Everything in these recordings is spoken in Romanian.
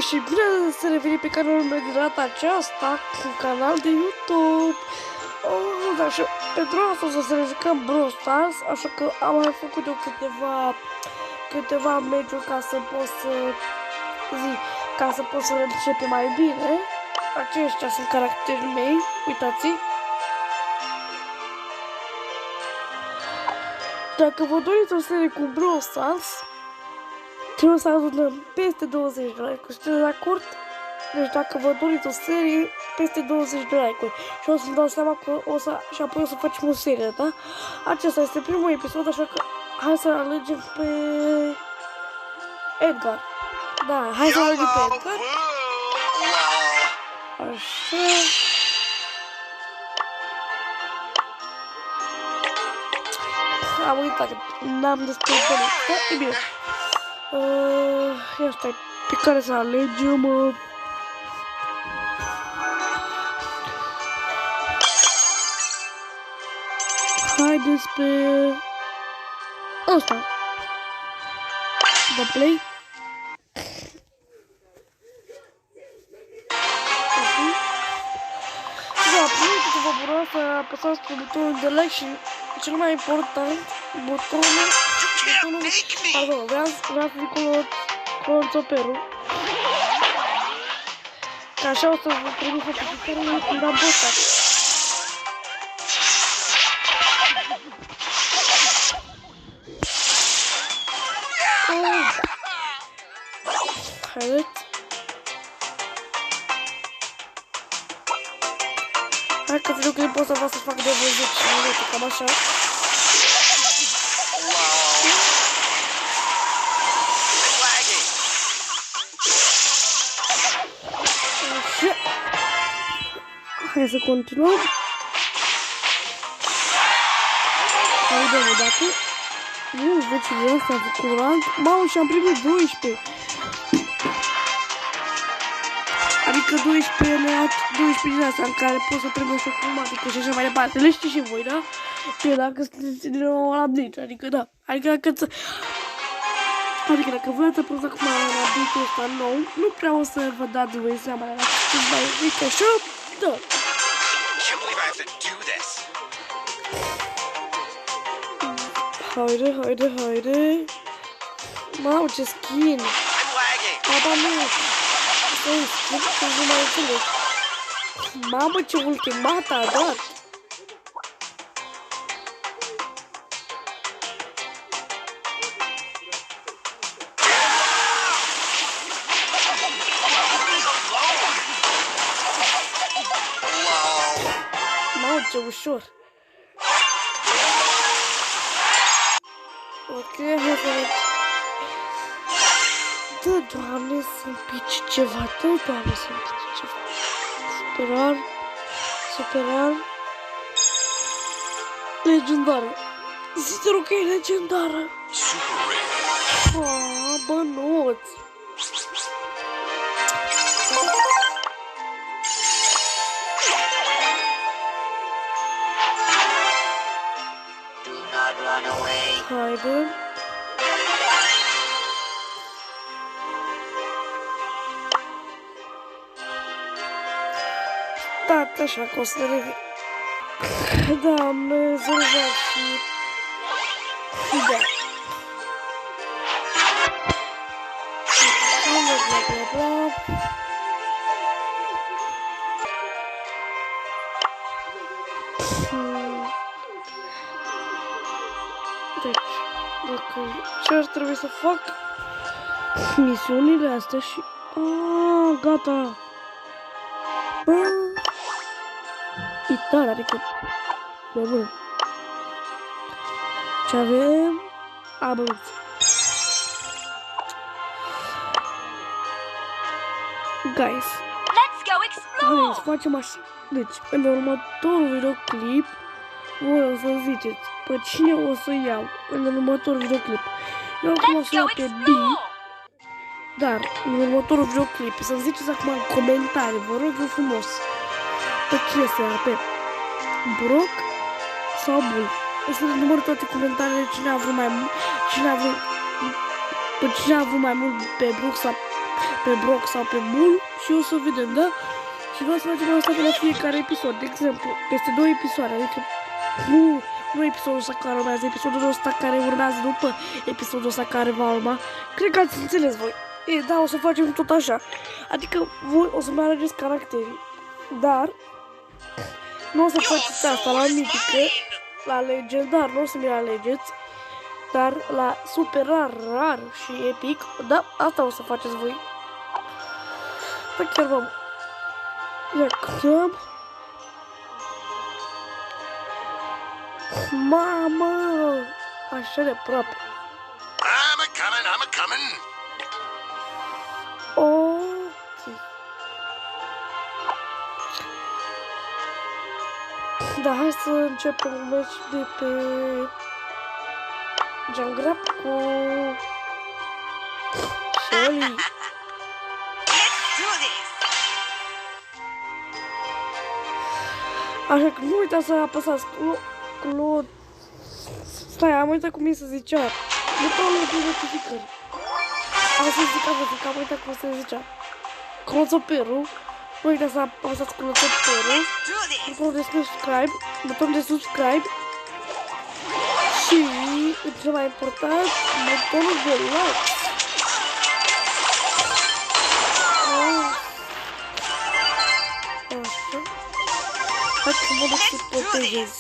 Și bine să revenim pe canalul meu de data aceasta, un canal de YouTube. Da, și pentru asta o să ne jucăm Brawl Stars, așa că am mai făcut eu câteva meciuri ca să pot să le începe mai bine. Aceștia sunt caracterii mei, uitați-i. Dacă vă doriți o serie cu Brawl Stars, trebuie să adunăm peste 20 de like-uri, sunteți de acord? Deci dacă vă doriți o serie, peste 20 de like-uri. Și o să-mi dau seama că și apoi o să facem o serie, da? Acesta este primul episod, așa că hai să alegem pe Edgar. Da, hai să alegem pe Edgar. Așa. Am uitat că n-am destul de listă. E bine. Ia stai, pe care să alegem? Haideți pe ăsta. Da, play. Da, play, că vă bucurați să apăsați pe butonul de like și cel mai important, butonul, pardon, vreau să zic colonțoperul. Că așa o să vă primiți notificările când am postat. Haideți. Hai că videoclipul ăsta vreau să fac de vreo 10 minute, cam așa. Așa. Hai să continuăm. Hai de o dată. Nu, 10 de asta am făcut rank. Mamă, și am primit 12. Adică 12 din astea în care pot să primești o cromatică și așa mai departe. Le știți și voi, da? Și dacă sunteți din nou la Blitz, adică da. Adică dacă vreți să puneți acum la Blitz-ul ăsta nou, nu prea o să vă dați voi seama, dar dacă știți mai mic așa, da. Haide. Mamă, ce skin! Aba nu! Nu mai înțeleg. Mamă, ce ultimat a dat! Mamă, ce ușor! Ok, hai să vedem. Dă, Doamne, să-mi pice ceva. Dă, Doamne, să-mi pice ceva. Super rar. Legendară. Zice rog că e legendară. Bănuț. Haide. Stați așa că o să revin. Da, am rezolvat și... Da. Bla. Deci, ce ar trebui să fac? Misiunile astea și... gata. E tare, adică... Mai bun. Ce avem? Bănuț. Guys. Hai să facem așa. Deci, în următorul videoclip, voi o să ziceți pe cine o să iau în următorul videoclip. Eu acum o să iau pe B. Dar, în următorul videoclip, să-mi ziceți acum în comentarii, vă rog eu frumos, pe cine să ia, pe Brock sau Bull. O să număr toate comentariile, cine a vrut mai mult, pe cine a vrut mai mult pe Brock sau pe Brock sau pe Bull și o să vedem, da? Și vreau să facem asta pe la fiecare episod. De exemplu, peste 2 episoade, adică nu episodul ăsta care urmează, episodul ăsta care urmează după episodul ăsta care va urma. Cred că ați înțeles voi. Da, o să facem tot așa. Adică voi o să-mi alegeți caracterii. Dar nu o să faceți asta la mitică, la legendar, nu o să mi alegeți. Dar la super rar și epic, da, asta o să faceți voi. Da, chiar v-am. Ia, mamă, așa de aproape. I'm a coming. Ok. Da, hai să începem un meci de pe Jungrap cu Shelly. Așa că nu uitați să apăsați Stai, am uitat cum e să zicea. Butonul de notificări. Am să zic așa, că am uitat cum se zicea. Cloțoperul. Nu uitați să apăsați cloțoperul. Butonul de subscribe. Butonul de subscribe. Și, cel mai important, butonul de like. Așa. Hai că mă duc să protejez.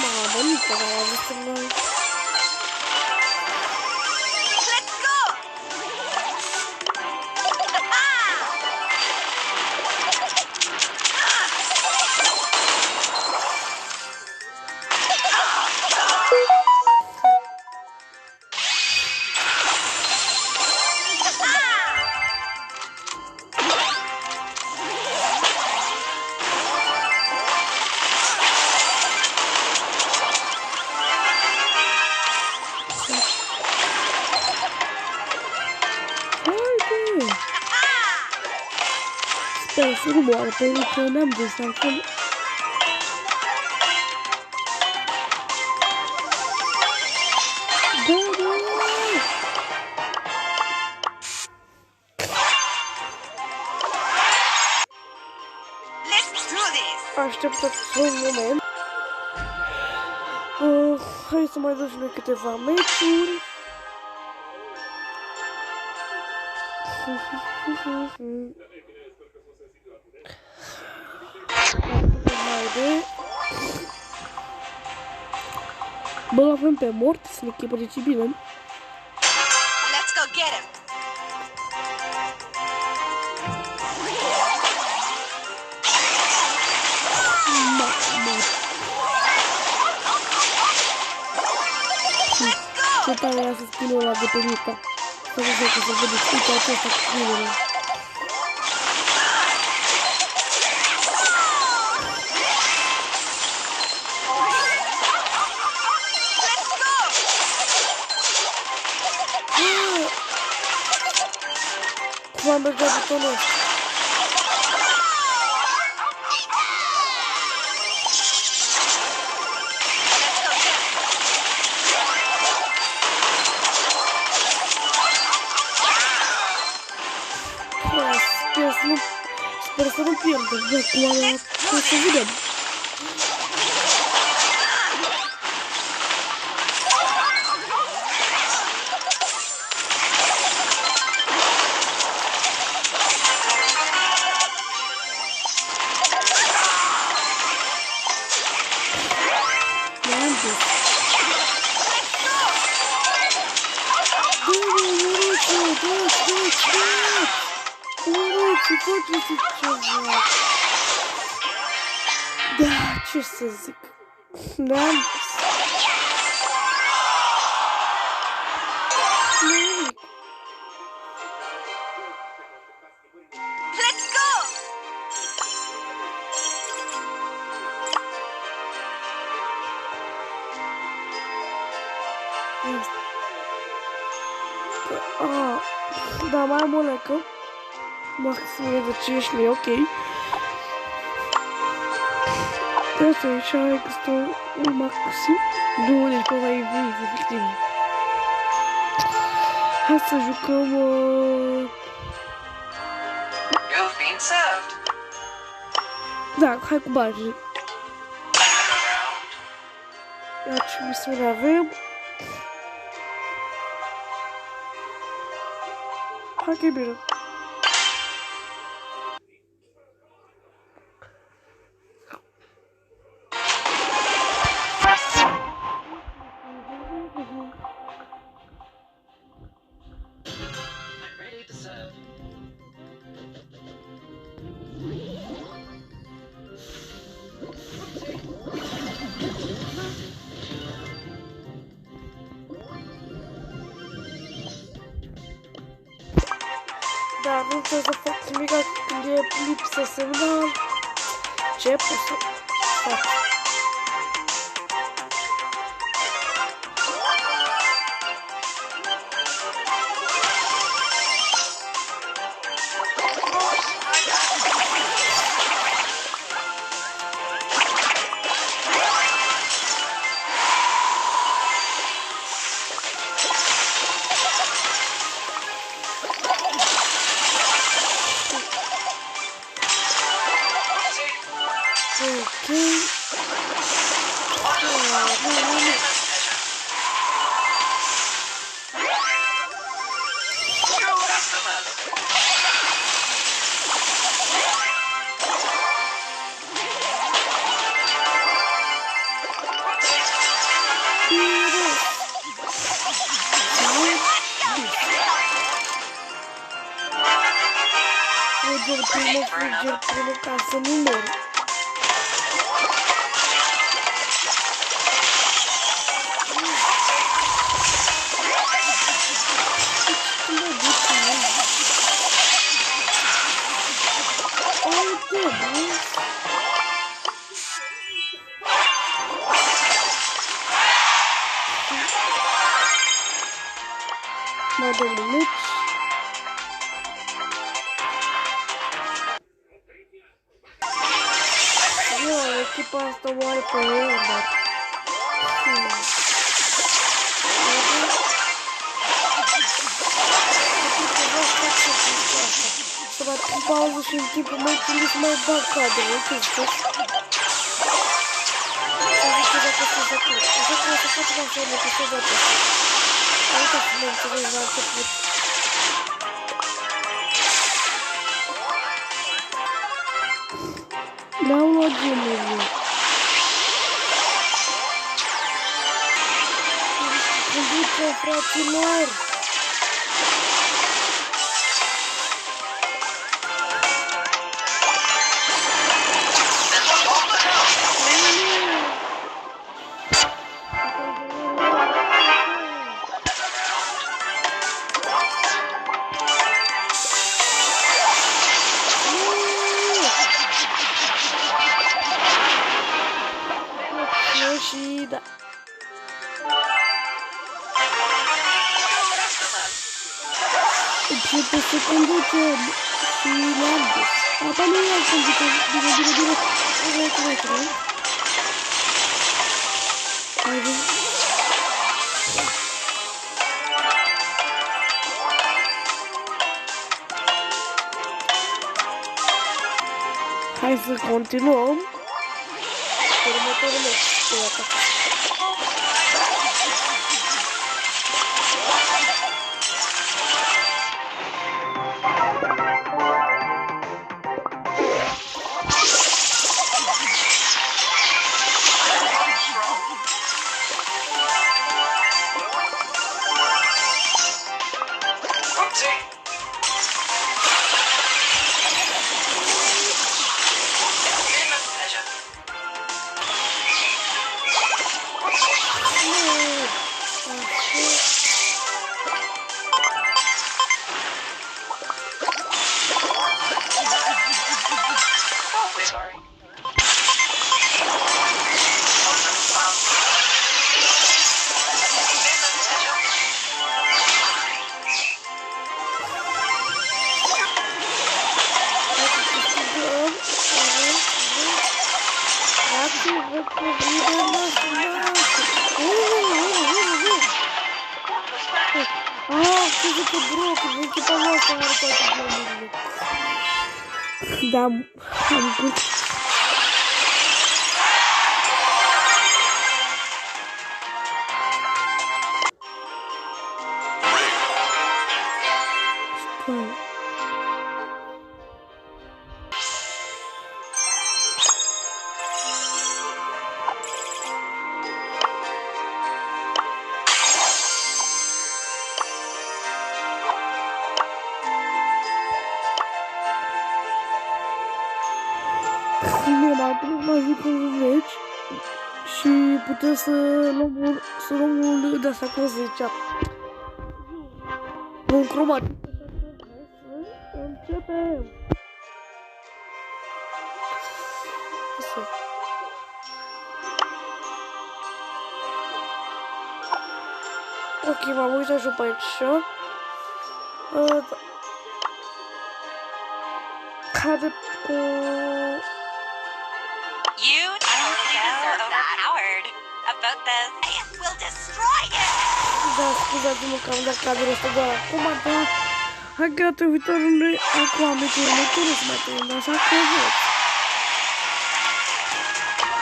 Mamă, nici nu am văzut mai. Sper să nu moară, pentru că n-am dus acum. Așteptați un moment. Hai să mai dăm și noi câteva meciuri. Bă, l-avem pe Mortis în echipă, deci e bine. Let's go get him. Ce tare era să spune ăla de pe Mita. Să vedem că se vede uite acesta cu primele. Cum am mergea butonul ăsta? Sper să nu pierdem, de acum o să vedem. Da, ce să zic? N-am zis. Nimic. Let's go. Da, mai am o lecă. Maxim de 5 lei, ok. Asta e și are costă un maxim. Nu, deci pe la evit, efectiv. Hai să jucăm... Da, hai cu bani. Ia ce misiune avem. Hai că e bine. Da, nu trebuie să fac nimic când e lipsă semnal. Ce pot să fac? Fuger primul ca să nu mor. Mai dăm un meci. Echipa asta moare pe el, dar... Să bat în pauză și în timpul meciului să mai bag cadrele, uite-ți tot. Să zic că dacă se zacut. Așa că o să facem așa de că se zacut. Uite să mă înțelegi la început. N-au luat gemurile. Conduce, fraților! Și da. Începe să conduce și largă. Apa nu e conduce. Bine. Hai, bine. Hai să continuăm. Următorul meci. Crezi că Brock, echipa noastră are toate gemurile. Da, am gândit. Stai. Acum mai zic un meci și putem să luăm un de asta, cum se zicea, un cromat. Să începem! Ok, m-am uitat și pe aici. Haide cu... You totally deserve overpowered. About this, I will destroy it. Da, scuzați-mă că am dat cadrul ăsta doar acum, dar hai că data viitoare acum am meciul următorul să mai trăim, așa că văd.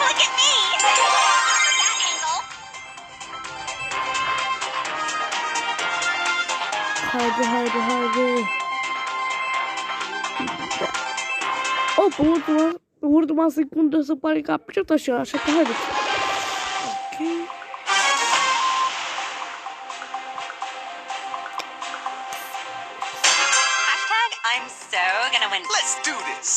Look at me. That angle. Haide. Oh, pe ultima secundă se pare că a picat așa că haideți. Ok. Hashtag I'm so gonna win. Let's do this.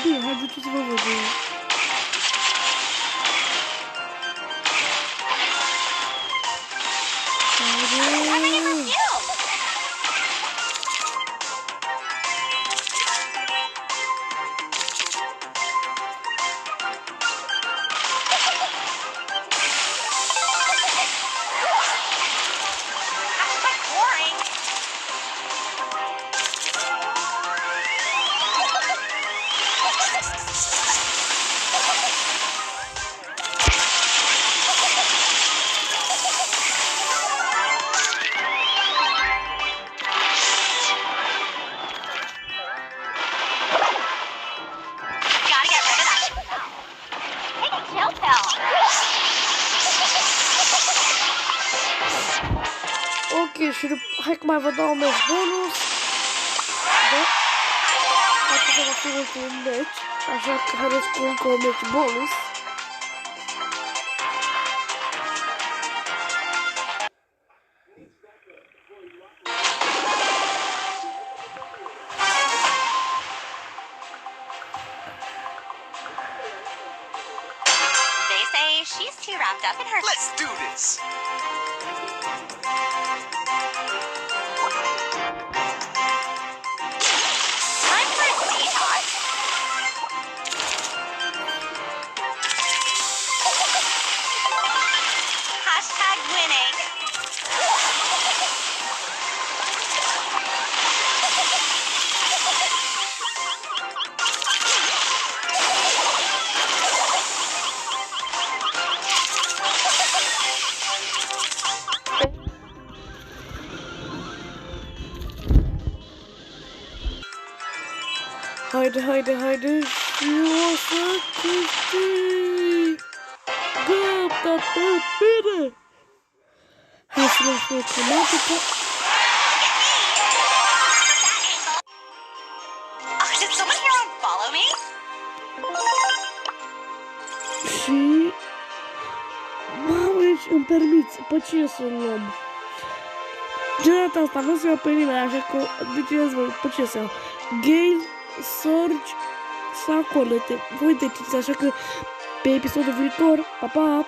Bine, hai duceți-vă vă de... Ok, și hai că mai vă dau un meci bonus. Da? Asta va fi ultimul meci, așa că haideți cu încă un meci bonus. They say she's too wrapped up in her. Let's do this. Time for a detox. Hashtag winning. Haide și o să câștig! Gata, bine! Hai să luăm și matematică. Did someone here unfollow me? Și... Mamă, deci îmi permiți, pe cine să luăm? De data asta nu se iau pe nimeni, așa că decideți voi pe ce să iau. Gale, Surge sau Cornete. Voi decideți, așa că pe episodul viitor, pa, pa!